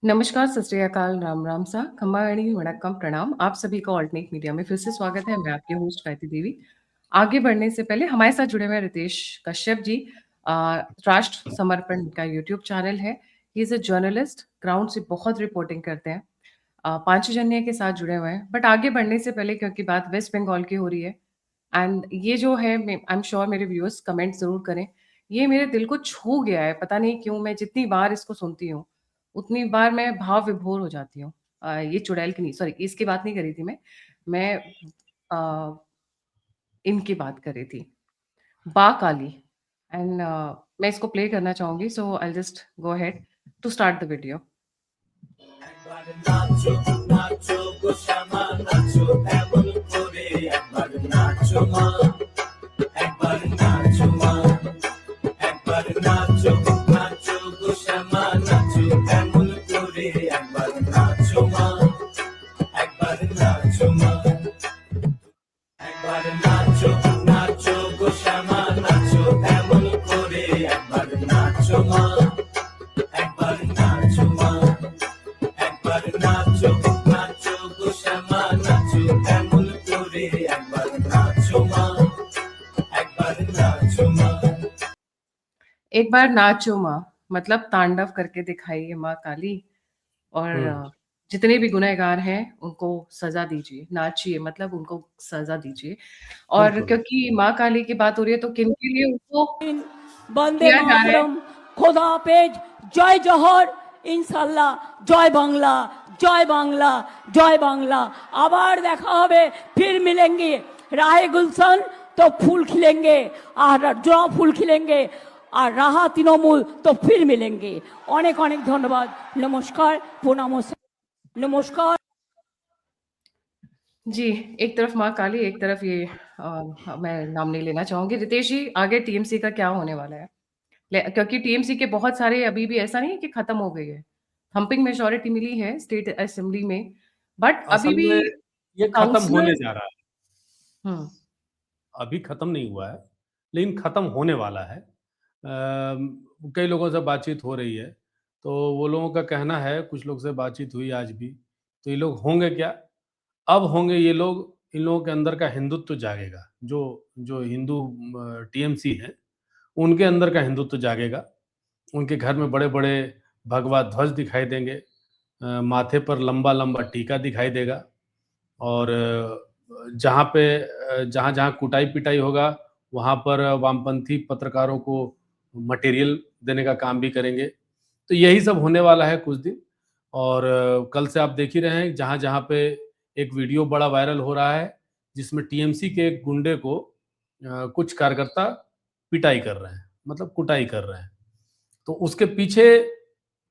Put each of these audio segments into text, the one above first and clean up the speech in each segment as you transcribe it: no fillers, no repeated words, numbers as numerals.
नमस्कार, सत श्री अकाल, राम राम सा, खम्बाणी, वणक्कम, प्रणाम। आप सभी का ऑल्टरनेट मीडिया में फिर से स्वागत है। मैं आपकी होस्ट गायत्री देवी। आगे बढ़ने से पहले हमारे साथ जुड़े हुए हैं रितेश कश्यप जी। राष्ट्र समर्पण का यूट्यूब चैनल है। He is a journalist, ground से बहुत रिपोर्टिंग करते हैं। पांचजन्य के साथ जुड़े हुए हैं। बट आगे बढ़ने से पहले क्योंकि बात वेस्ट बंगाल की हो रही है एंड ये जो है आई एम श्योर मेरे व्यूअर्स कमेंट ज़रूर करें। ये मेरे दिल को छू गया है, पता नहीं क्यों मैं जितनी बार इसको सुनती हूँ, उतनी बार मैं भाव विभोर हो जाती हूँ। ये चुड़ैल की नहीं सॉरी इसकी बात नहीं कर रही थी मैं। मैं अ, इनकी बात कर रही थी, बा काली एंड मैं इसको प्ले करना चाहूँगी so I will just go ahead to start the video. একবার নাচো নাচো গো শ্যামা নাচো এমন করে একবার নাচো মা একবার নাচো মা একবার নাচো নাচো গো শ্যামা নাচো এমন করে একবার নাচো মা একবার নাচো মা একবার নাচো নাচো গো শ্যামা নাচো এমন করে একবার নাচো মা একবার নাচো মা একবার নাচো নাচো গো শ্যামা নাচো এমন করে একবার নাচো মা একবার নাচো মা एक बार नाचो माँ मतलब तांडव करके दिखाइए माँ काली और जितने भी गुनहगार हैं उनको सजा दीजिए, नाचिए मतलब उनको सजा दीजिए। और बिल्कुल। क्योंकि माँ काली की बात हो रही है तो किनके लिए उनको বন্দে किया जा रहा है? মাতরম, খোদা হাফেজ, জয় জহর, ইনশাল্লাহ, জয় বাংলা, জয় বাংলা, জয় বাংলা। আবার দেখা হবে, फिर मिलेंगे, राहे गुलशन तो फूल खिलेंगे और जो फूल खिलेंगे আর রাহা তৃণমূল তো ফির মিলেंगे। অনেক অনেক ধন্যবাদ, নমস্কার, প্রণাম, নমস্কার। जी, एक तरफ माँ काली, एक तरफ ये मैं नाम नहीं लेना चाहूँगी। रितेश जी, आगे टीएमसी का क्या होने वाला है? क्योंकि टीएमसी के बहुत सारे अभी भी ऐसा नहीं है कि खत्म हो गई है। थम्पिंग मेजॉरिटी मिली है स्टेट असेंबली में, बट अभी असल भी में ये खत्म होने काउंसलर्स जा रहा है। हुँ, अभी खत्म नहीं हुआ है, लेकिन खत्म होने वाला है। कई लोगों से बातचीत हो रही है, तो वो लोगों का कहना है, कुछ लोग से बातचीत हुई आज भी, तो ये लोग होंगे क्या? अब होंगे ये लोग, इन लोगों के अंदर का हिंदुत्व जागेगा। जो जो हिंदू टीएमसी है, उनके अंदर का हिंदुत्व जागेगा। उनके घर में बड़े-बड़े भगवा ध्वज दिखाई देंगे। माथे पर लंबा-लंबा टीका दिखाई देगा और जहाँ-जहाँ कुटाई-पिटाई होगा, वहाँ पर वामपंथी पत्रकारों को मटेरियल देने का काम भी करेंगे। तो यही सब होने वाला है कुछ दिन और कल से आप देख ही रहे हैं जहाँ-जहाँ पे एक वीडियो बड़ा वायरल हो रहा है, जिसमें टीएमसी के एक गुंडे को कुछ कार्यकर्ता पिटाई कर रहे हैं, मतलब कुटाई कर रहे हैं। तो उसके पीछे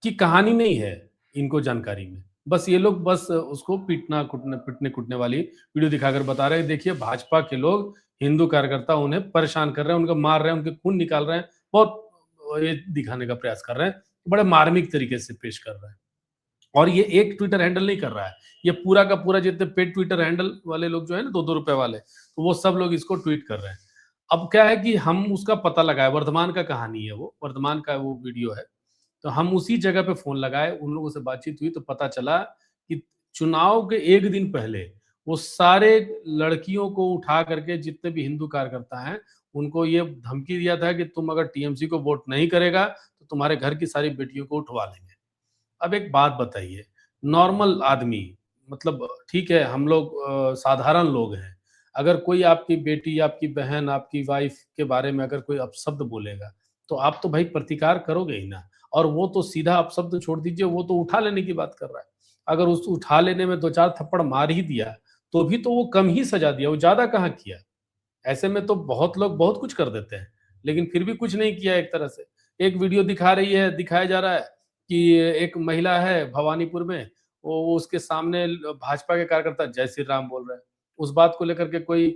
की कहानी नहीं है इनको जानकारी में। बस ये लोग बस उसको पिटने-कुटने वाली वीडियो दिखाकर बता रहे हैं, देखिए भाजपा के लोग हिंदू कार्यकर्ता उन्हें परेशान कर रहे हैं, उनको मार रहे हैं, उनके खून निकाल रहे हैं, बहुत ये दिखाने का प्रयास कर रहे हैं। बड़े मार्मिक तरीके से पेश कर रहे हैं। और ये एक ट्विटर हैंडल नहीं कर रहा है, ये पूरा का पूरा जितने पेड ट्विटर हैंडल वाले लोग जो है ना ₹2-2 वाले, तो वो सब लोग इसको ट्वीट कर रहे हैं। अब क्या है कि हम उसका पता लगाए, वर्धमान का कहानी है वो, वर्धमान का वो वीडियो है। तो हम उसी जगह पे फ़ोन लगाए, उन लोगों से बातचीत हुई तो पता चला कि चुनाव के 1 दिन पहले वो सारे लड़कियों को उठा करके जितने भी हिंदू कार्यकर्ता हैं, उनको ये धमकी दिया था कि तुम अगर टीएमसी को वोट नहीं करेगा, तो तुम्हारे घर की सारी बेटियों को उठवा लेंगे। अब एक बात बताइए, नॉर्मल आदमी मतलब ठीक है, हम लोग साधारण लोग हैं। अगर कोई आपकी बेटी, आपकी बहन, आपकी वाइफ़ के बारे में अगर कोई अपशब्द बोलेगा, तो आप तो भाई प्रतिकार करोगे ही ना। और वो तो सीधा अपशब्द छोड़ दीजिए, वो तो उठा लेने की बात कर रहा है। अगर उस उठा लेने में 2-4 थप्पड़ मार ही दिया, तो भी तो वो कम ही सज़ा दिया, वो ज़्यादा कहाँ किया। ऐसे में तो बहुत लोग बहुत कुछ कर देते हैं, लेकिन फिर भी कुछ नहीं किया एक तरह से। एक वीडियो दिखाया जा रहा है कि एक महिला है भवानीपुर में, वो उसके सामने भाजपा के कार्यकर्ता जय श्री राम बोल रहे हैं। उस बात को लेकर के कोई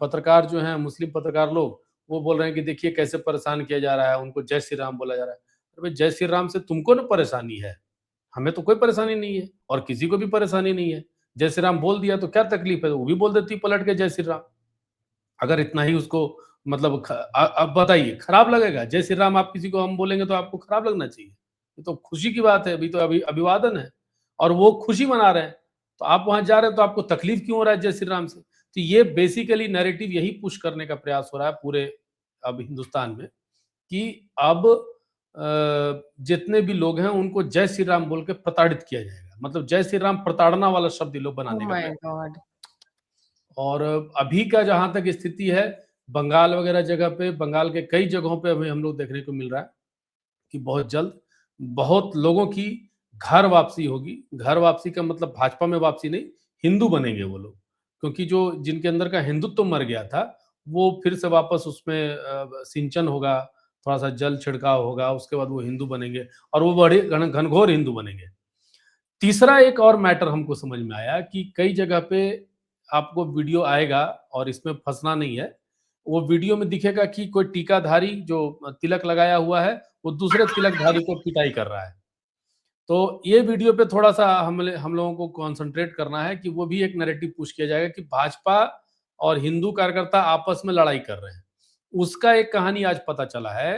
पत्रकार जो हैं, मुस्लिम पत्रकार लोग, वो बोल रहे हैं कि देखिए कैसे परेशान किया जा रहा है, उनको जय श्री राम बोला जा रहा है। अरे भाई जय श्री राम से तुमको ना परेशानी है, हमें तो कोई परेशानी नहीं है और किसी को भी परेशानी नहीं है। जय श्री राम बोल दिया तो क्या तकलीफ है? वो भी बोल देती पलट के जय श्री राम। अगर इतना ही उसको मतलब अब बताइए खराब लगेगा? जय श्री राम आप किसी को हम बोलेंगे तो आपको खराब लगना चाहिए। ये तो खुशी की बात है, अभी तो अभिवादन है और वो खुशी मना रहे हैं। तो आप वहां जा रहे हैं तो आपको तकलीफ क्यों हो रहा है जय श्री राम से? तो ये बेसिकली नैरेटिव यही पुश करने का प्रयास हो रहा है पूरे अब हिंदुस्तान में कि अब जितने भी लोग हैं उनको जय श्री राम बोल के प्रताड़ित किया जाएगा। मतलब जय श्री राम प्रताड़ना वाला शब्द ये लोग ओह बनाने का माय प्रयास। गॉड! और अभी का जहां तक स्थिति है, बंगाल वगैरह जगह पे, बंगाल के कई जगहों पे अभी हम लोग देखने को मिल रहा है कि बहुत जल्द बहुत लोगों की घर वापसी होगी। घर वापसी का मतलब भाजपा में वापसी नहीं, हिंदू बनेंगे वो लोग। क्योंकि जो जिनके अंदर का हिंदुत्व मर गया था, वो फिर से वापस उसमें सिंचन होगा, थोड़ा-सा जल छिड़काव होगा, उसके बाद वो हिंदू बनेंगे और वो बड़े घनघोर हिंदू बनेंगे। तीसरा एक और मैटर हमको समझ में आया कि कई जगह पे आपको वीडियो आएगा और इसमें फँसना नहीं है। वो वीडियो में दिखेगा कि कोई टीकाधारी जो तिलक लगाया हुआ है, वो दूसरे तिलकधारी को पिटाई कर रहा है। तो ये वीडियो पे थोड़ा-सा हम लोगों को कॉन्संट्रेट करना है कि वो भी एक नैरेटिव पुश किया जाएगा कि भाजपा और हिंदू कार्यकर्ता आपस में लड़ाई कर रहे हैं। उसका एक कहानी आज पता चला है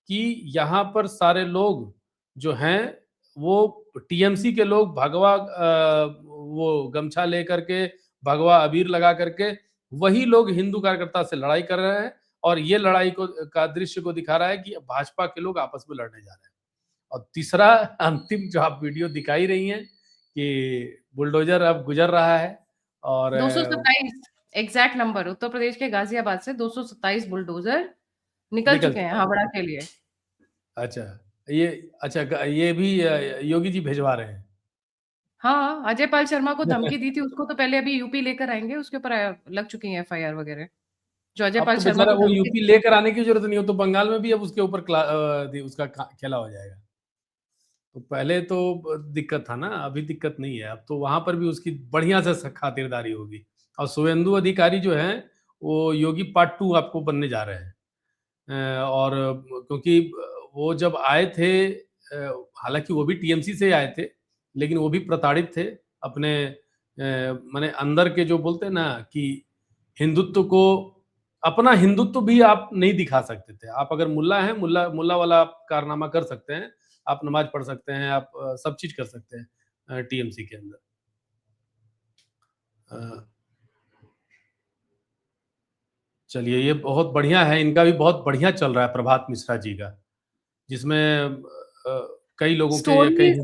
कि यहाँ पर सारे लोग जो हैं, वो टीएमसी के लोग भगवा वो गमछा लेकर के, भगवा अबीर लगा करके, वही लोग हिंदू कार्यकर्ता से लड़ाई कर रहे हैं और ये लड़ाई को का दृश्य को दिखा रहा है कि भाजपा के लोग आपस में लड़ने जा रहे हैं। और तीसरा अंतिम जो आप वीडियो दिखा ही रही हैं कि बुलडोज़र अब गुज़र रहा है और 227 एग्ज़ैक्ट नंबर उत्तर प्रदेश के गाज़ियाबाद से 227 बुलडोज़र निकल निकल चुके हैं चुका है। हावड़ा के लिए। अच्छा, ये अच्छा ये भी योगी जी भिजवा रहे हैं। हाँ, अजय पाल शर्मा को धमकी दी थी, उसको तो पहले अभी यूपी लेकर आएँगे, उसके ऊपर लग चुकी है एफआईआर वगैरह। जो अजय अब पाल तो शर्मा बेचारा को वो धमकी यूपी दी लेकर आने की ज़रूरत नहीं, वो तो बंगाल में भी अब उसके ऊपर उसका खेला हो जाएगा। तो पहले तो दिक्कत था ना, अभी दिक्कत नहीं है। अब तो वहाँ पर भी उसकी बढ़िया से खातिरदारी होगी और शुभेंदु अधिकारी जो हैं, वो योगी पार्ट 2 आपको बनने जा रहे हैं। और क्योंकि वो जब आए थे हालाँकि वो भी टीएमसी से आए थे, लेकिन वो भी प्रताड़ित थे अपने माने अंदर के जो बोलते हैं ना कि हिंदुत्व को अपना हिंदुत्व भी आप नहीं दिखा सकते थे। आप अगर मुल्ला हैं, मुल्ला मुल्ला वाला आप कारनामा कर सकते हैं, आप नमाज़ पढ़ सकते हैं, आप सब चीज़ कर सकते हैं टीएमसी के अंदर। अ, चलिए ये बहुत बढ़िया है, इनका भी बहुत बढ़िया चल रहा है प्रभात मिश्रा जी का, जिसमें कई लोगों के या कई स्टोरीज़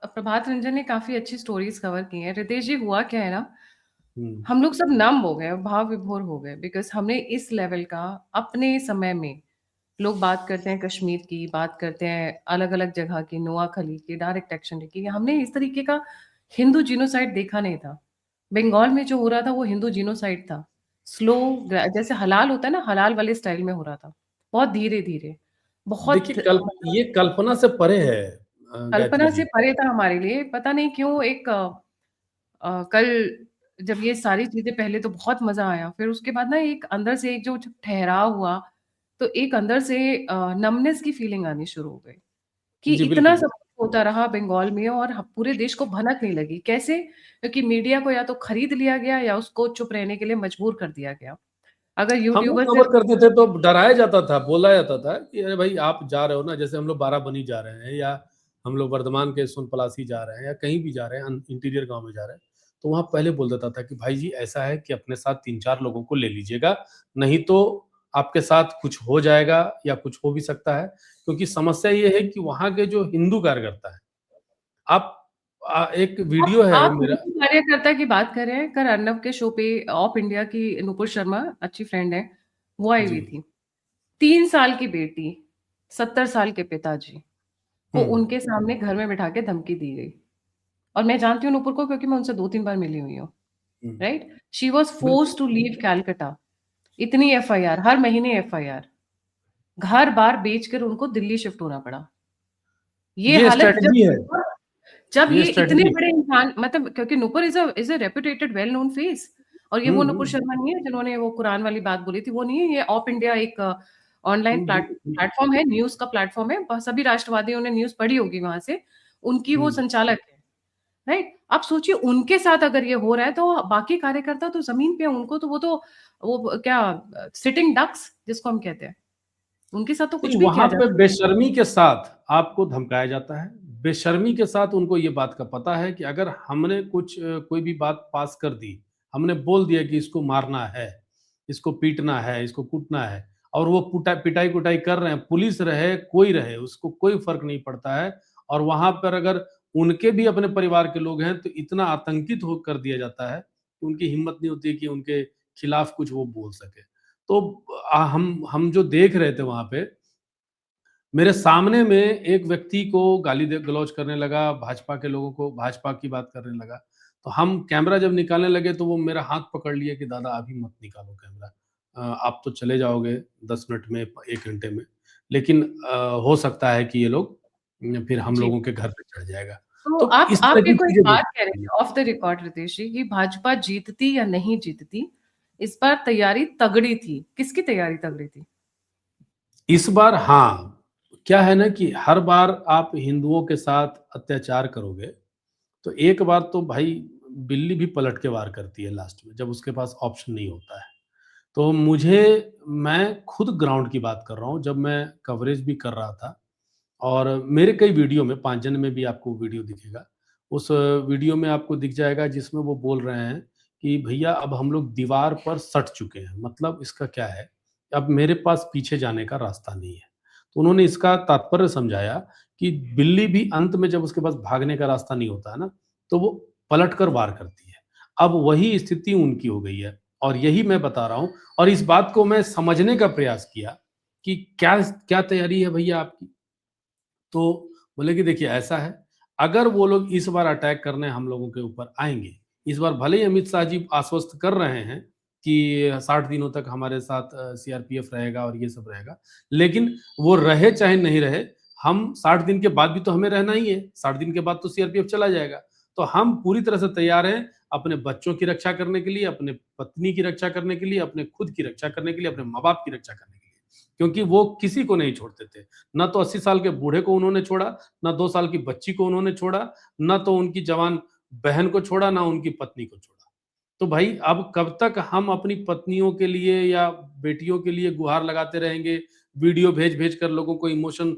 प्रभात रंजन ने काफ़ी अच्छी स्टोरीज़ कवर की हैं। रितेश जी हुआ क्या है ना, हुँ, हम लोग सब नम हो गए, भाव विभोर हो गए बिकॉज़ हमने इस लेवल का अपने समय में लोग बात करते हैं कश्मीर की, बात करते हैं अलग-अलग जगह की, नोआखली की, डायरेक्ट एक्शन की। हमने इस तरीके का हिंदू जीनोसाइड देखा नहीं था। बंगाल में जो हो रहा था वो हिंदू जीनोसाइड था। स्लो जैसे हलाल होता है ना, हलाल वाले स्टाइल में हो रहा था। बहुत धीरे-धीरे, बहुत देखिए ये कल्पना से परे है गायत्री कल्पना से जी। परे था हमारे लिए। पता नहीं क्यों एक कल जब ये सारी चीज़ें पहले तो बहुत मज़ा आया, फिर उसके बाद ना एक अंदर से एक जो ठहराव हुआ, तो एक अंदर से नमनेस की फीलिंग आनी शुरू हो गई, कि जी, इतना बिल्कुल। सब कुछ होता रहा बंगाल में और पूरे देश को भनक नहीं लगी। कैसे? क्योंकि मीडिया को या तो खरीद लिया गया या उसको चुप रहने के लिए मजबूर कर दिया गया। अगर हम लोग यूट्यूबर कवर सिर्फ करते थे तो डराया जाता था, बोला जाता था कि अरे भाई आप जा रहे हो ना, जैसे हम लोग बाराबंकी जा रहे हैं या हम लोग वर्धमान के सोनपलासी जा रहे हैं या कहीं भी जा रहे हैं, इंटीरियर गाँव में जा रहे हैं, तो वहाँ पहले बोल देता था कि भाई जी ऐसा है कि अपने साथ 3-4 लोगों को ले लीजिएगा, नहीं तो आपके साथ कुछ हो जाएगा या कुछ हो भी सकता है। क्योंकि समस्या ये है कि वहाँ के जो हिंदू कार्यकर्ता हैं, आप एक वीडियो है आप मेरा। हिंदू कार्यकर्ता की बात कर रहे हैं, कल अर्नब के शो पे ऑप इंडिया की नुपुर शर्मा अच्छी फ्रेंड है, वो आई जी। हुई थी। 3 साल की बेटी, 70 साल के पिताजी को हुँ, उनके सामने घर में बिठा के धमकी दी गई। और मैं जानती हूँ नुपुर को क्योंकि मैं उनसे 2-3 बार मिली हुई हूँ, हुँ। राइट? शी वाज़ बिल्कुल, फोर्स्ड टू लीव कैलकाटा। इतनी एफआईआर, हर महीने एफआईआर। घर-बार बेचकर उनको दिल्ली शिफ्ट होना पड़ा। ये ये हालत स्ट्रैटेजी है, जब ये ये इतने स्ट्रैटेजी बड़े इंसान मतलब क्योंकि Nupur is a reputed well known face और ये हुँ, वो नुपुर हुँ। शर्मा नहीं है जिन्होंने वो कुरान वाली बात बोली थी, वो नहीं है, ये ऑप इंडिया एक ऑनलाइन हुँ, हुँ, हुँ। प्लेटफ़ॉर्म है, न्यूज़ का प्लेटफ़ॉर्म है। सभी राष्ट्रवादियों ने न्यूज़ पढ़ी होगी वहाँ से, उनकी वो हुँ। संचालक है, राइट? आप सोचिए उनके साथ अगर ये हो रहा है तो बाकी कार्यकर्ता तो ज़मीन पे हैं, उनको तो वो क्या सिटिंग डक्स जिसको हम कहते हैं। उनके साथ तो कुछ नहीं, भी वहाँ किया जा पे सकता है। बेशर्मी के साथ आपको धमकाया जाता है। बेशर्मी के साथ उनको ये बात का पता है कि अगर हमने कोई भी बात पास कर दी, हमने बोल दिया कि इसको मारना है, इसको पीटना है, इसको कूटना है और वो पिटाई-कुटाई कर रहे हैं, पुलिस रहे, कोई रहे, उसको कोई फ़र्क नहीं पड़ता है और वहाँ पर अगर उनके भी अपने परिवार के लोग हैं, तो इतना आतंकित हो कर दिया जाता है, कि उनकी हिम्मत नहीं होती कि उनके खिलाफ कुछ वो बोल सकें। तो हम जो देख रहे थे वहाँ पे, मेरे सामने में एक व्यक्ति को गाली गलौज करने लगा, भाजपा के लोगों को भाजपा की बात करने लगा। तो हम कैमरा जब निकालने लगे तो वो मेरा हाथ पकड़ लिए कि दादा अभी मत निकालो कैमरा। आप तो चले जाओगे 10 मिनट में, 1 घंटे में। लेकिन हो सकता है कि ये लोग फिर हम जी। लोगों के घर पे चढ़ जाएगा। तो तो इस तरह आप ये की कोई चीज़ें बात कह रहे देखी। थे ऑफ द रिकॉर्ड रितेश जी कि भाजपा जीतती या नहीं जीतती, इस बार तैयारी तगड़ी थी। किसकी तैयारी तगड़ी थी? इस बार हाँ, क्या है ना कि हर बार आप हिंदुओं के साथ अत्याचार करोगे तो एक बार तो भाई बिल्ली भी पलट के वार करती है लास्ट में, जब उसके पास ऑप्शन नहीं होता है। तो मैं खुद ग्राउंड की बात कर रहा हूँ, जब मैं कवरेज भी कर रहा था और मेरे कई वीडियो में 5 जन में भी आपको वीडियो दिखेगा। उस वीडियो में आपको दिख जाएगा जिसमें वो बोल रहे हैं कि भैया अब हम लोग दीवार पर सट चुके हैं। मतलब इसका क्या है, अब मेरे पास पीछे जाने का रास्ता नहीं है। तो उन्होंने इसका तात्पर्य समझाया कि बिल्ली भी अंत में जब उसके पास भागने का रास्ता नहीं होता है ना, तो वो पलट कर वार करती है। अब वही स्थिति उनकी हो गई है और यही मैं बता रहा हूँ और इस बात को मैं समझने का प्रयास किया कि क्या क्या तैयारी है भैया आपकी? तो बोले कि देखिए ऐसा है, अगर वो लोग इस बार अटैक करने हम लोगों के ऊपर आएँगे, इस बार भले ही अमित शाह जी आश्वस्त कर रहे हैं कि 60 दिनों तक हमारे साथ सीआरपीएफ रहेगा और ये सब रहेगा, लेकिन वो रहे चाहे नहीं रहे, हम 60 दिन के बाद भी तो हमें रहना ही है, 60 दिन के बाद तो सीआरपीएफ चला जाएगा। तो हम पूरी तरह से तैयार हैं, अपने बच्चों की रक्षा करने के लिए, अपने पत्नी की रक्षा करने के लिए, अपने खुद की रक्षा करने के लिए, अपने माँ-बाप की रक्षा करने के लिए। क्योंकि वो किसी को नहीं छोड़ते थे। ना तो 80 साल के बूढ़े को उन्होंने छोड़ा, ना 2 साल की बच्ची को उन्होंने छोड़ा, ना तो उनकी जवान बहन को छोड़ा, ना उनकी पत्नी को छोड़ा। तो भाई अब कब तक हम अपनी पत्नियों के लिए या बेटियों के लिए गुहार लगाते रहेंगे, वीडियो भेज-भेज कर लोगों को इमोशन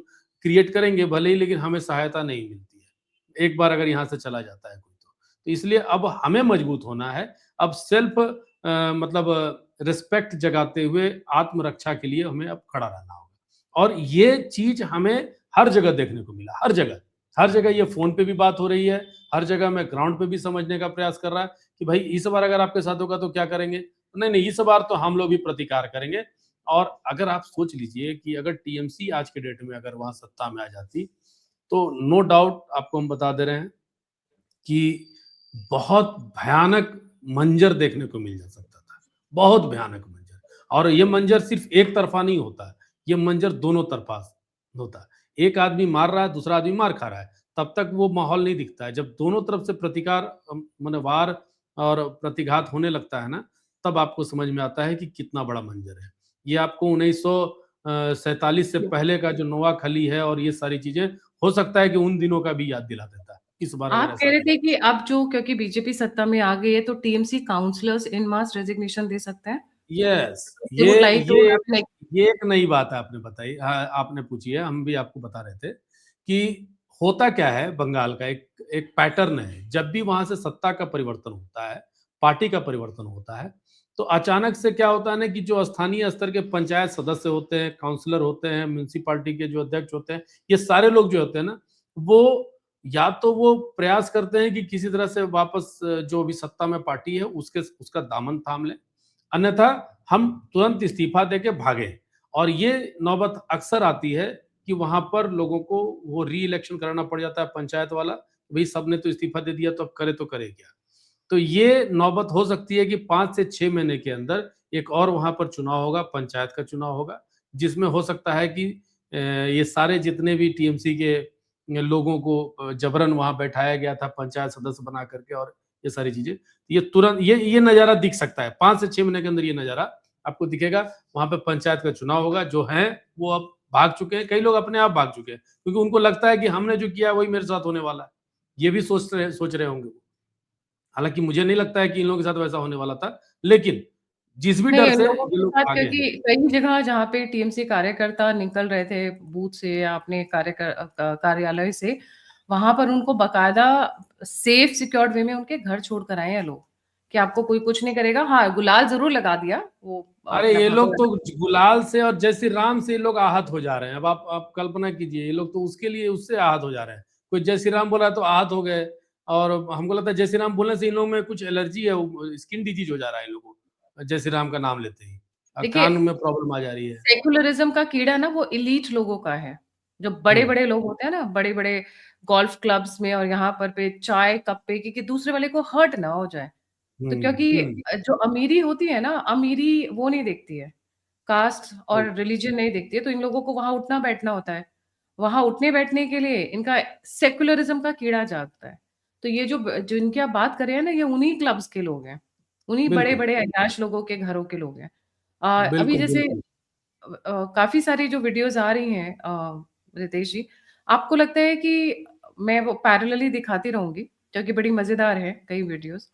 क्रिएट करेंगे भले ही लेकिन हमें सहायता नहीं मिलती है। एक बार अगर यहाँ से चला जाता है कोई तो। तो इसलिए अब हमें मजबूत होना है, अब सेल्फ मतलब रिस्पेक्ट जगाते हुए आत्मरक्षा के लिए हमें अब खड़ा रहना होगा। और ये चीज़ हमें हर जगह देखने को मिला, हर जगह। हर जगह ये फ़ोन पे भी बात हो रही है, हर जगह मैं ग्राउंड पे भी समझने का प्रयास कर रहा है कि भाई इस बार अगर आपके साथ होगा तो क्या करेंगे? नहीं, नहीं इस बार तो हम लोग भी प्रतिकार करेंगे। और अगर आप सोच लीजिए कि अगर टीएमसी आज के डेट में अगर वहाँ सत्ता में आ जाती, तो नो डाउट आपको हम बता दे रहे हैं कि बहुत भयानक मंज़र देखने को मिल जा सकता था। बहुत भयानक मंज़र और ये मंज़र सिर्फ़ एक तरफ़ा नहीं होता है, ये मंज़र दोनों तरफ़ा होता है। एक आदमी मार रहा है, दूसरा आदमी मार खा रहा है, तब तक वो माहौल नहीं दिखता है। जब दोनों तरफ से प्रतिकार माने वार और प्रतिघात होने लगता है ना, तब आपको समझ में आता है कि कितना बड़ा मंज़र है। ये आपको 1947 से पहले का जो नोआखली है और ये सारी चीज़ें, हो सकता है कि उन दिनों का भी याद दिला देता है, इस बार अगर आप कह ऐसा रहे नहीं थे कि अब जो क्योंकि बीजेपी सत्ता में आ गई है तो TMC councillors in mass resignation दे सकते हैं? Yes, they would like to have like ये एक नई बात आपने बताई आपने पूछी है, हम भी आपको बता रहे थे कि होता क्या है बंगाल का एक एक पैटर्न है, जब भी वहाँ से सत्ता का परिवर्तन होता है, पार्टी का परिवर्तन होता है, तो अचानक से क्या होता है ना कि जो स्थानीय स्तर के पंचायत सदस्य होते हैं, काउंसलर होते हैं, म्युनिसिपैलिटी के जो अध्यक्ष होते हैं, ये सारे लोग जो होते हैं ना, वो या तो वो प्रयास करते हैं कि किसी तरह से वापस जो अभी सत्ता में पार्टी है, उसका दामन थाम लें। अन्यथा हम तुरंत इस्तीफा देके भागे और ये नौबत अक्सर आती है कि वहां पर लोगों को वो री इलेक्शन कराना पड़ जाता है पंचायत वाला भाई सबने तो इस्तीफा दे दिया तो अब करे क्या। तो ये नौबत हो सकती है कि 5 से 6 महीने के अंदर एक और वहां पर चुनाव होगा, पंचायत का चुनाव होगा, जिसमें हो सकता है कि ये सारे जितने भी टीएमसी के लोगों को जबरन वहां बैठाया गया था पंचायत सदस्य बना करके और ये सारी चीजें, ये तुरंत ये नज़ारा दिख सकता है। 5 से 6 महीने के अंदर ये नज़ारा आपको दिखेगा। वहाँ पे पंचायत का चुनाव होगा, जो हैं वो अब भाग चुके हैं, कई लोग अपने आप भाग चुके हैं, क्योंकि उनको लगता है कि हमने जो किया वही मेरे साथ होने वाला है। ये भी सोच रहे होंगे वो। हालाँकि मुझे नहीं लगता है कि इन लोगों के साथ वैसा होने वाला था, लेकिन जिस भी नहीं, डर इन से लोगों ये के लोग साथ आगे हैं। क्योंकि कई जगह जहाँ पे टीएमसी कार्यकर्ता निकल रहे थे बूथ से या अपने कार्यालय से, वहाँ पर उनको बाकायदा सेफ सिक्योर्ड वे में उनके घर छोड़ कर आए हैं लोग, कि आपको कोई कुछ नहीं करेगा। हाँ, गुलाल ज़रूर लगा दिया, वो अरे अपना ये लोग तो भगवा। गुलाल से और जय श्री राम से ये लोग आहत हो जा रहे हैं। अब आप कल्पना कीजिए, ये लोग तो उसके लिए उससे आहत हो जा रहे हैं। कोई जय श्री राम बोला तो आहत हो गए, और हमको लगता है जय श्री राम बोलने से इन लोगों में कुछ एलर्जी है, स्किन डिजीज हो जा रहा है इन लोगों को जय श्री राम का नाम लेते ही, देखिए, कान में प्रॉब्लम आ जा रही है। सेक्युलरिज़्म का कीड़ा ना वो एलीट लोगों का है। जो हम्म बड़े-बड़े लोग होते हैं ना, बड़े-बड़े गोल्फ क्लब्स में और यहाँ पर पे चाय कप पे कि दूसरे वाले को हर्ट ना हो जाए। तो क्योंकि हम्म। जो अमीरी होती है ना, अमीरी वो नहीं देखती है, कास्ट और रिलिजन नहीं देखती है, तो इन लोगों को वहाँ उठना-बैठना होता है। वहाँ उठने-बैठने के लिए इनका सेक्युलरिज़्म का कीड़ा जागता है। तो ये जो इनकी आप बात कर रहे हैं ना, ये उन्हीं क्लब्स के लोग हैं। उन्हीं बिल्कुल बड़े-बड़े ऐयाश लोगों के घरों के लोग हैं। अभी बिल्कुल जैसे बिल्कुल। काफ़ी सारी जो वीडियोज़ आ रही हैं रितेश जी, आपको लगता है कि मैं वो पैरेलली दिखाती रहूँगी, क्योंकि बड़ी मज़ेदार है कई वीडियोज़।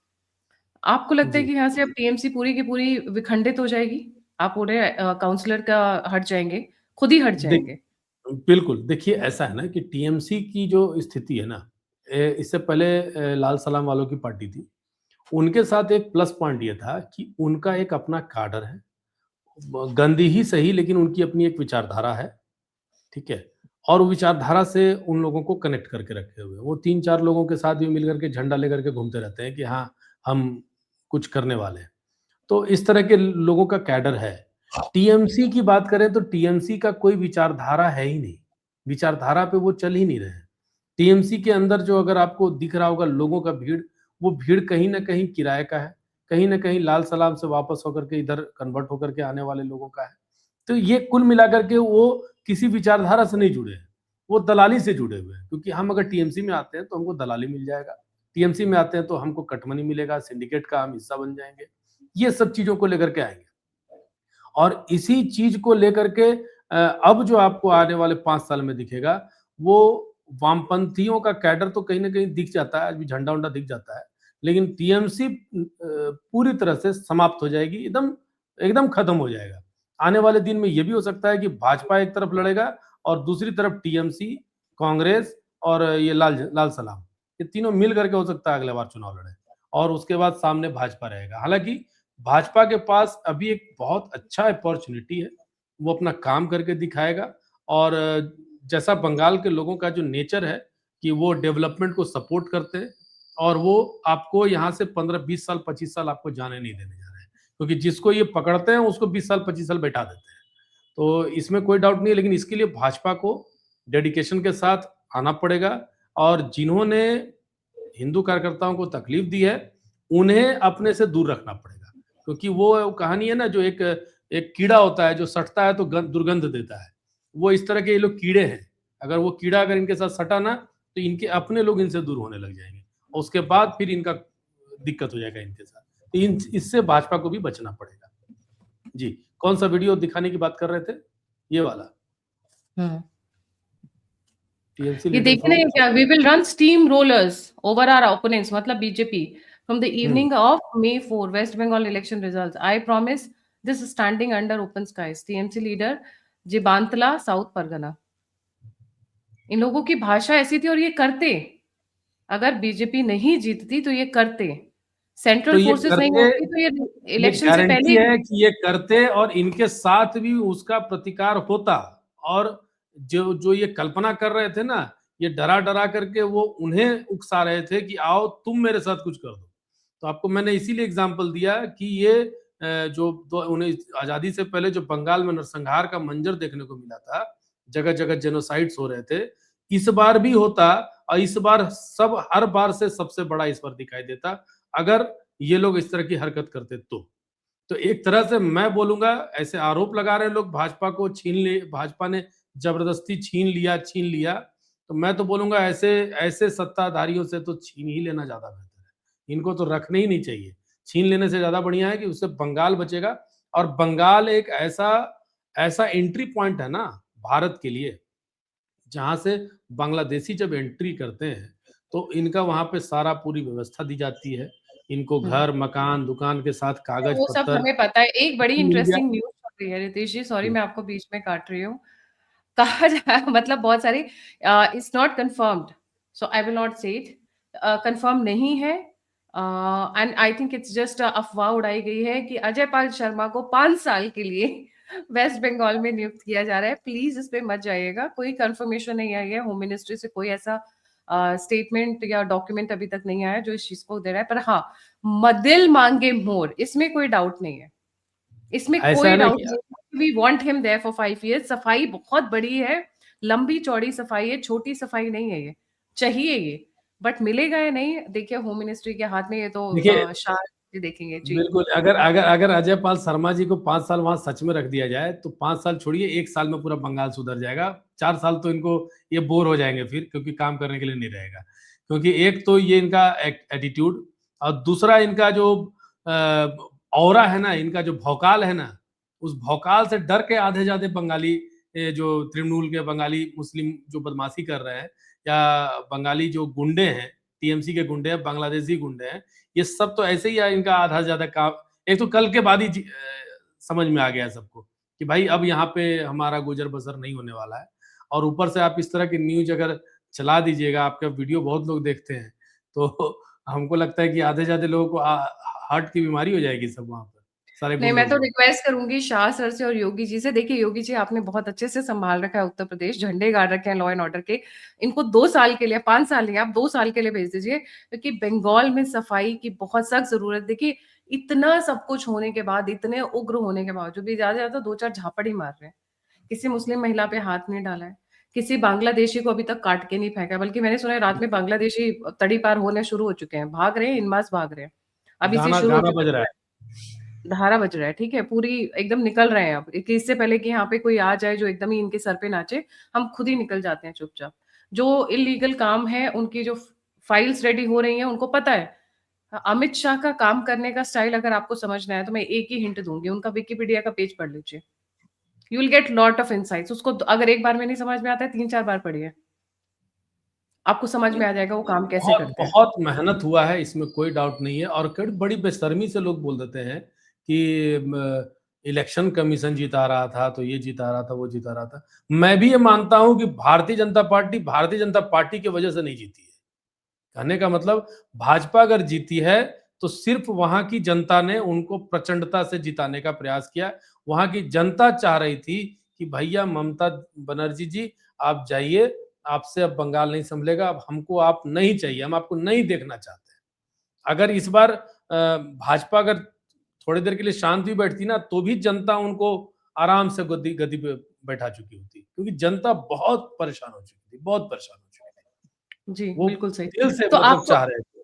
आपको लगता है जी। कि यहाँ से अब टीएमसी पूरी की पूरी विखंडित हो जाएगी? आप पूरे काउंसलर का हट जाएँगे, खुद ही हट देख जाएँगे? बिल्कुल, देखिए ऐसा है ना कि टीएमसी की जो स्थिति है ना, इससे पहले लाल सलाम वालों की पार्टी थी। उनके साथ एक प्लस पॉइंट ये था कि उनका एक अपना काडर है। गंदी ही सही, लेकिन उनकी अपनी एक विचारधारा है, ठीक है? और वो विचारधारा से उन लोगों को कनेक्ट करके रखे हुए हैं। वो 3-4 लोगों के साथ भी मिलकर के झंडा लेकर के घूमते रहते हैं कि हाँ, हम कुछ करने वाले हैं। तो इस तरह के लोगों का कैडर है। टीएमसी की बात करें तो टीएमसी का कोई विचारधारा है ही नहीं। विचारधारा पे वो चल ही नहीं रहे हैं। टीएमसी के अंदर जो अगर आपको दिख रहा होगा लोगों का भीड़, वो भीड़ कहीं न कहीं किराए का है। कहीं न कहीं लाल सलाम से वापस होकर के इधर कन्वर्ट होकर के आने वाले लोगों का है। तो ये कुल मिलाकर के वो किसी विचारधारा से नहीं जुड़े हैं। वो दलाली से जुड़े हुए हैं, क्योंकि हम अगर टीएमसी में आते हैं तो हमको दलाली मिल जाएगा। टीएमसी में आते हैं तो हमको कट मनी मिलेगा, सिंडिकेट का हम हिस्सा बन जाएँगे। ये सब चीज़ों को लेकर के आएँगे। और इसी चीज़ को लेकर के अब जो आपको आने वाले 5 साल में दिखेगा, वो वामपंथियों का कैडर तो कहीं न कहीं दिख जाता है, आज भी झंडा-वंडा दिख जाता है। लेकिन टीएमसी पूरी तरह से समाप्त हो जाएगी, एकदम एकदम खत्म हो जाएगा। आने वाले दिन में ये भी हो सकता है कि भाजपा एक तरफ लड़ेगा और दूसरी तरफ टीएमसी, कांग्रेस और ये लाल सलाम, ये तीनों मिल करके हो सकता है अगली बार चुनाव लड़ें, और उसके बाद सामने भाजपा रहेगा। हालाँकि भाजपा के पास अभी एक बहुत अच्छा अपॉर्च्युनिटी है, वो अपना काम करके दिखाएगा, और जैसा बंगाल के लोगों का जो नेचर है कि वो डेवलपमेंट को सपोर्ट करते हैं, और वो आपको यहाँ से 15-20 साल, 25 साल आपको जाने नहीं देने जा रहे हैं। क्योंकि जिसको ये पकड़ते हैं उसको 20 साल, 25 साल बैठा देते हैं। तो इसमें कोई डाउट नहीं है, लेकिन इसके लिए भाजपा को डेडिकेशन के साथ आना पड़ेगा, और जिन्होंने हिंदू कार्यकर्ताओं को तकलीफ दी है, उन्हें अपने से दूर रखना पड़ेगा। क्योंकि वो कहानी है ना, जो एक एक कीड़ा होता है जो सटता है तो दुर्गंध देता है। वो इस तरह के ये लोग कीड़े हैं। अगर वो कीड़ा अगर इनके साथ सटा ना, तो इनके अपने लोग इनसे दूर होने लग जाएँगे, और उसके बाद फिर इनका दिक्कत हो जाएगा इनके साथ। तो इन इससे भाजपा को भी बचना पड़ेगा। जी, कौन-सा वीडियो दिखाने की बात कर रहे थे? ये वाला, हुँ। टीएमसी ये लीडर देखना फ्रॉम। है क्या, we will run steam rollers over our opponents, मतलब बीजेपी फ्रॉम द हुँ। Evening of May 4 West Bengal election results. I promise this standing under open skies. TMC leader Jibantala, South Pargana. इन लोगों की भाषा ऐसी थी और ये करते। अगर बीजेपी नहीं जीतती तो ये करते। तो सेंट्रल ये फोर्सेस नहीं करते, होती तो ये ये इलेक्शन से पहले गारंटी ही। है कि ये करते, और इनके साथ भी उसका प्रतिकार होता, और जो जो ये कल्पना कर रहे थे ना, ये डरा-डरा करके वो उन्हें उकसा रहे थे कि आओ तुम मेरे साथ कुछ कर दो। तो आपको मैंने इसीलिए एग्ज़ाम्पल दिया कि ये जो दो उन्हें आज़ादी से पहले जो बंगाल में नरसंहार का मंज़र देखने को मिला था, जगह-जगह जेनोसाइड्स हो रहे थे, इस बार भी होता, और इस बार सब हर बार से सबसे बड़ा इस बार दिखाई देता, अगर ये लोग इस तरह की हरकत करते तो। तो एक तरह से मैं बोलूँगा, ऐसे आरोप लगा रहे हैं लोग भाजपा को, भाजपा ने ज़बरदस्ती छीन लिया, तो मैं तो बोलूँगा ऐसे ऐसे सत्ताधारियों से तो छीन ही लेना ज़्यादा बेहतर है। इनको तो रखने ही नहीं चाहिए। छीन लेने से ज़्यादा बढ़िया है कि उससे बंगाल बचेगा, और बंगाल एक ऐसा ऐसा एंट्री पॉइंट है ना भारत के लिए, जहाँ से बांग्लादेशी जब एंट्री करते हैं, तो इनका वहाँ पे सारा पूरी व्यवस्था दी जाती है। इनको घर, मकान, दुकान के साथ कागज वो सब पत्तर हमें पता है। एक बड़ी मिल गया। इंटरेस्टिंग न्यूज़ चल रही है रितेश जी, सॉरी मैं आपको बीच में काट रही हूँ। कहा जा मतलब बहुत सारी it's not confirmed, so I will not से इट। कंफर्म नहीं है and I think it's just अफवाह उड़ाई गई है कि अजय पाल शर्मा को 5 साल के लिए वेस्ट बंगाल में नियुक्त किया जा रहा है। प्लीज इस पे मत जाइएगा, कोई कंफर्मेशन नहीं आई है, होम मिनिस्ट्री से कोई ऐसा स्टेटमेंट या डॉक्यूमेंट अभी तक नहीं आया जो इस चीज को दे रहा है। पर हाँ, दिल मांगे मोर, इसमें कोई डाउट नहीं है, इसमें ऐसा कोई है ना डाउट कि नहीं है। We want him there for 5 years। सफाई बहुत बड़ी है, लंबी चौड़ी सफाई है, छोटी सफाई नहीं है ये, चाहिए ये, बट मिलेगा या नहीं देखिए होम मिनिस्ट्री के हाथ में, ये तो देखिए, शाह जी देखेंगे जी। बिल्कुल, अगर अगर अगर अजय पाल शर्मा जी को 5 साल वहाँ सच में रख दिया जाए, तो 5 साल छोड़िए, 1 साल में पूरा बंगाल सुधर जाएगा। 4 साल तो इनको ये बोर हो जाएँगे फिर, क्योंकि काम करने के लिए नहीं रहेगा। क्योंकि एक तो ये इनका एटीट्यूड, और दूसरा इनका जो ऑरा है ना, इनका जो भौकाल है ना, उस भौकाल से डर के आधे से ज़्यादा बंगाली, जो तृणमूल के बंगाली मुस्लिम जो बदमाशी कर रहे हैं, या बंगाली जो गुंडे हैं, टीएमसी के गुंडे हैं, बांग्लादेशी गुंडे हैं, ये सब तो ऐसे ही है। इनका आधा से ज्यादा काम, एक तो कल के बाद ही समझ में आ गया सबको कि भाई अब यहाँ पे हमारा गुजर बसर नहीं होने वाला है। और ऊपर से आप इस तरह की न्यूज अगर चला दीजिएगा, आपका वीडियो बहुत लोग देखते हैं, तो हमको लगता है कि आधे से ज्यादा लोगों को हार्ट की बीमारी हो जाएगी सब वहां पर, सारे नहीं, मैं गुंडों तो को। रिक्वेस्ट करूंगी शाह सर से और योगी जी से। देखिए योगी जी, आपने बहुत अच्छे से संभाल रखा है उत्तर प्रदेश, झंडे गाड़ रखे हैं लॉ एंड ऑर्डर के। इनको 2 साल के लिए, 5 साल नहीं, आप 2 साल के लिए भेज दीजिए, क्योंकि बंगाल में सफाई की बहुत सख्त जरूरत। देखिए इतना सब कुछ होने के बाद, इतने उग्र होने के बावजूद भी ज्यादा ज्यादा 2-4 झापड़ ही मार रहे हैं। किसी मुस्लिम महिला पे हाथ नहीं डाला है, किसी बांग्लादेशी को अभी तक काट के नहीं फेंका, बल्कि मैंने सुना है रात में बांग्लादेशी तड़ी पार होने शुरू हो चुके हैं, भाग रहे हैं, इनमास भाग रहे हैं, अभी से गाना शुरू हो गाना बज चुके रहा हैं। है। धारा बज रहा है, ठीक है, पूरी एकदम निकल रहे हैं अब, कि इससे पहले कि यहाँ पे कोई आ जाए जो एकदम ही इनके सर पे नाचे, हम खुद ही निकल जाते हैं चुपचाप। जो इलीगल काम है, उनकी जो फाइल्स रेडी हो रही हैं, उनको पता है। अमित शाह का काम करने का स्टाइल अगर आपको समझना है तो मैं एक ही हिंट दूंगी, उनका विकिपीडिया का पेज पढ़ लीजिए, you will get lot of insights. उसको अगर एक बार में नहीं समझ में आता है, 3-4 बार पढ़िए, आपको समझ में आ जाएगा वो काम कैसे बहुत करते हैं। बहुत मेहनत हुआ है, इसमें कोई डाउट नहीं है। और बड़ी बेशर्मी से लोग बोल देते हैं कि इलेक्शन कमीशन जिता रहा था, तो ये जिता रहा था, वो जिता रहा था। मैं भी ये मानता हूं कि भारतीय जनता पार्टी की वजह से नहीं जीती है। कहने का मतलब, भाजपा अगर जीती है तो सिर्फ वहां की जनता ने उनको प्रचंडता से जिताने का प्रयास किया। वहां की जनता चाह रही थी कि भैया ममता बनर्जी जी, आप जाइए, आपसे अब बंगाल नहीं संभलेगा, अब हमको आप नहीं चाहिए, हम आपको नहीं देखना चाहते हैं। अगर इस बार भाजपा अगर थोड़ी देर के लिए शांत भी बैठती ना, तो भी जनता उनको आराम से गद्दी गद्दी पे बैठा चुकी होती, क्योंकि जनता बहुत परेशान हो चुकी थी, बहुत परेशान हो चुकी थी। जी, वो बिल्कुल सही। दिल से तो मतलब आपको चाह रहे थे।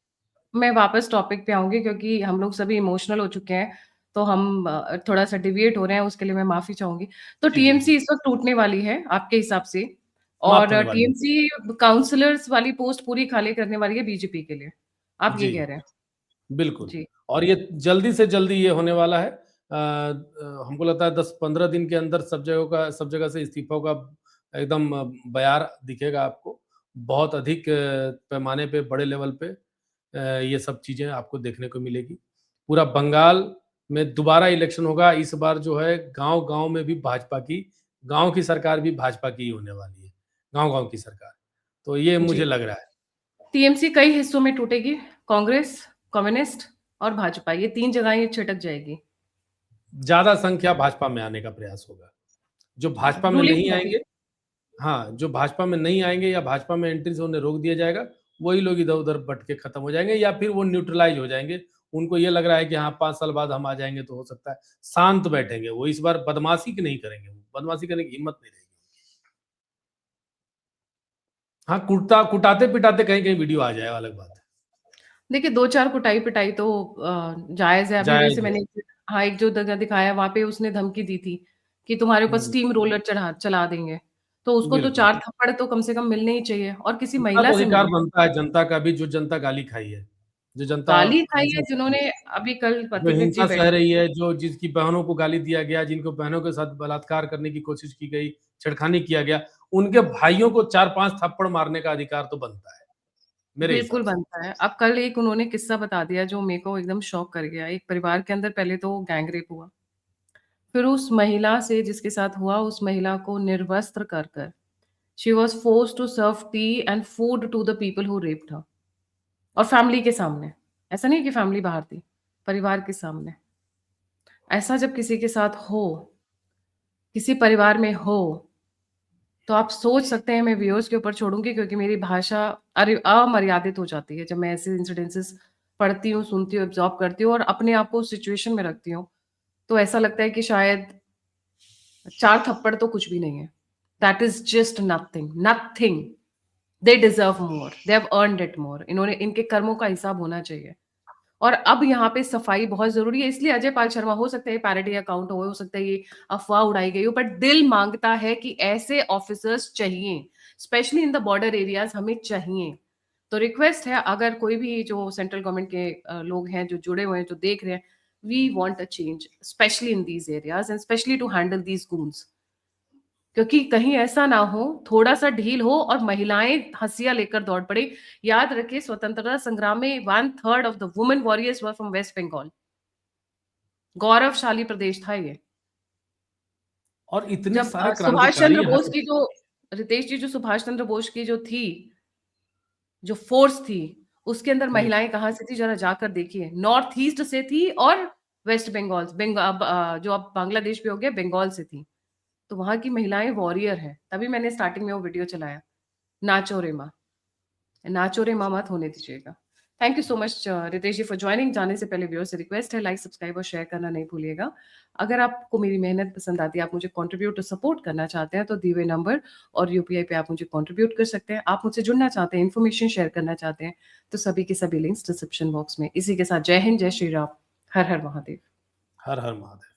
मैं वापस टॉपिक पे आऊँगी, क्योंकि हम लोग सभी इमोशनल हो चुके हैं, तो हम थोड़ा-सा डेविएट हो रहे हैं, उसके लिए मैं माफ़ी चाहूँगी। तो जी, जी, जी। टीएमसी इस वक़्त टूटने वाली है आपके हिसाब से, समाप्त और होने वाली है। टीएमसी काउंसलर्स वाली पोस्ट पूरी खाली करने वाली है बीजेपी के लिए, आप ये जी, कह रहे हैं? बिल्कुल। जी, और ये जल्दी से जल्दी ये होने वाला है। हमको लगता है 10-15 दिन के अंदर सब जगह से इस्तीफों का एकदम बयार दिखेगा आपको। बहुत अधिक पैमाने पे, बड़े लेवल पे ये सब चीज़ें आपको देखने को मिलेगी। पूरा बंगाल में दोबारा इलेक्शन होगा। इस बार जो है गाँव-गाँव में भी भाजपा की, गाँव की सरकार भी भाजपा की ही होने वाली है। गाँव-गाँव की सरकार। तो ये मुझे जी। लग रहा है। टीएमसी कई हिस्सों में टूटेगी, कांग्रेस, कम्युनिस्ट और भाजपा, ये 3 जगह ये छिटक जाएगी। ज़्यादा संख्या भाजपा में आने का प्रयास होगा। जो भाजपा में रूलिंग नहीं पार्टी। आएँगे, हाँ, जो भाजपा में नहीं आएँगे या भाजपा में एंट्री से उन्हें रोक दिया जाएगा, वही लोग इधर-उधर बँट के खत्म हो जाएँगे, या फिर वो न्यूट्रलाइज़ हो जाएँगे। उनको ये लग रहा है कि हाँ, 5 साल बाद हम आ जाएँगे तो हो सकता है शांत बैठेंगे। वो इस बार बदमाशी की नहीं करेंगे, वो बदमाशी करने की हिम्मत नहीं रहेगी। हाँ, कुटाते-पिटाते कहीं-कहीं वीडियो आ जाए, अलग बात है। देखिए 2-4 कुटाई-पिटाई तो जायज़ है। अभी जैसे जायज़ है। मैंने हाँ, एक जो जगह दिखाया वहाँ पे उसने धमकी दी थी कि तुम्हारे ऊपर हुँ, स्टीम रोलर चला देंगे। तो उसको तो बिल्कुल। 4 थप्पड़ तो कम से कम मिलने ही चाहिए, और किसी इतना महिला तो से अधिकार मिलने। बनता है जनता का भी, जो जनता गाली खाई है। जो जनता गाली खाई है हिंसा जिन्होंने, अभी कल जो पथिक जी हिंसा सह बैठे रही थे। है, जो जिसकी बहनों को गाली दिया गया, जिनको बहनों के साथ बलात्कार करने की कोशिश की गई, छेड़खानी किया गया, उनके भाइयों को 4-5 थप्पड़ मारने का अधिकार तो बनता है। मेरे हिसाब बिल्कुल से। बनता है। अब कल एक उन्होंने किस्सा बता दिया जो मेरे को एकदम शॉक कर गया। एक परिवार के अंदर पहले तो गैंग रेप हुआ। फिर उस महिला से जिसके साथ हुआ, उस महिला को निर्वस्त्र कर कर she was forced to serve tea and food to the people who raped her और फैमिली के सामने। ऐसा नहीं कि फैमिली बाहर थी, परिवार के सामने। ऐसा जब किसी के साथ हो, किसी परिवार में हो, तो आप सोच सकते हैं मैं व्यूअर्स के ऊपर छोड़ूँगी क्योंकि मेरी भाषा अमर्यादित हो जाती है जब मैं ऐसे इंसिडेंसेस पढ़ती हूँ, सुनती हूँ, एब्ज़ॉर्ब करती हूँ और अपने आप को उस सिचुएशन में रखती हूँ। तो ऐसा लगता है कि शायद 4 थप्पड़ तो कुछ भी नहीं है। That is just nothing, nothing. They deserve more, they have earned it more. इन्होंने इनके कर्मों का हिसाब होना चाहिए। और अब यहाँ पे सफाई बहुत ज़रूरी है, इसलिए अजय पाल शर्मा हो सकता है ये पैरोडी अकाउंट हो सकता है ये अफ़वाह उड़ाई गई हो, बट दिल माँगता है कि ऐसे ऑफ़िसर्स चाहिए, specially in the border areas हमें चाहिए। तो रिक्वेस्ट है अगर कोई भी जो सेंट्रल गवर्नमेंट के लोग हैं, जो जुड़े हुए हैं, जो देख रहे हैं, we want a change, specially in these areas and specially to handle these goons. क्योंकि कहीं ऐसा ना हो, थोड़ा-सा ढील हो और महिलाएँ हँसिया लेकर दौड़ पड़े। याद रखिए स्वतंत्रता संग्राम में 1/3 of the women warriors were from West Bengal. गौरवशाली प्रदेश था ये। और इतने जब सारे सुभाष चंद्र क्रांतिकारी बोस हर की जो रितेश जी जो सुभाष चंद्र बोस की जो थी, जो फ़ोर्स थी, उसके अंदर हुँ, महिलाएँ कहाँ से थी ज़रा जाकर देखिए। नॉर्थ ईस्ट से थी और वेस्ट बंगाल जो अब बांग्लादेश में हो गया बंगाल से थी। तो वहाँ की महिलाएँ वॉरियर हैं। तभी मैंने स्टार्टिंग में वो वीडियो चलाया, नाचो रे माँ। नाचो रे माँ मत होने दीजिएगा। Thank you so much Ritesh ji for joining. जाने से पहले व्यूअर्स से रिक्वेस्ट है लाइक, सब्सक्राइब और शेयर करना नहीं भूलिएगा। अगर आपको मेरी मेहनत पसंद आती है, आप मुझे कंट्रीब्यूट और सपोर्ट करना चाहते हैं तो दिए हुए नंबर और यूपीआई पे आप मुझे कंट्रीब्यूट कर सकते हैं। आप मुझसे जुड़ना चाहते हैं, इन्फॉर्मेशन शेयर करना चाहते हैं तो सभी के सभी लिंक्स डिस्क्रिप्शन बॉक्स में। इसी के साथ जय हिंद, जय श्री राम। हर हर महादेव। हर महादेव।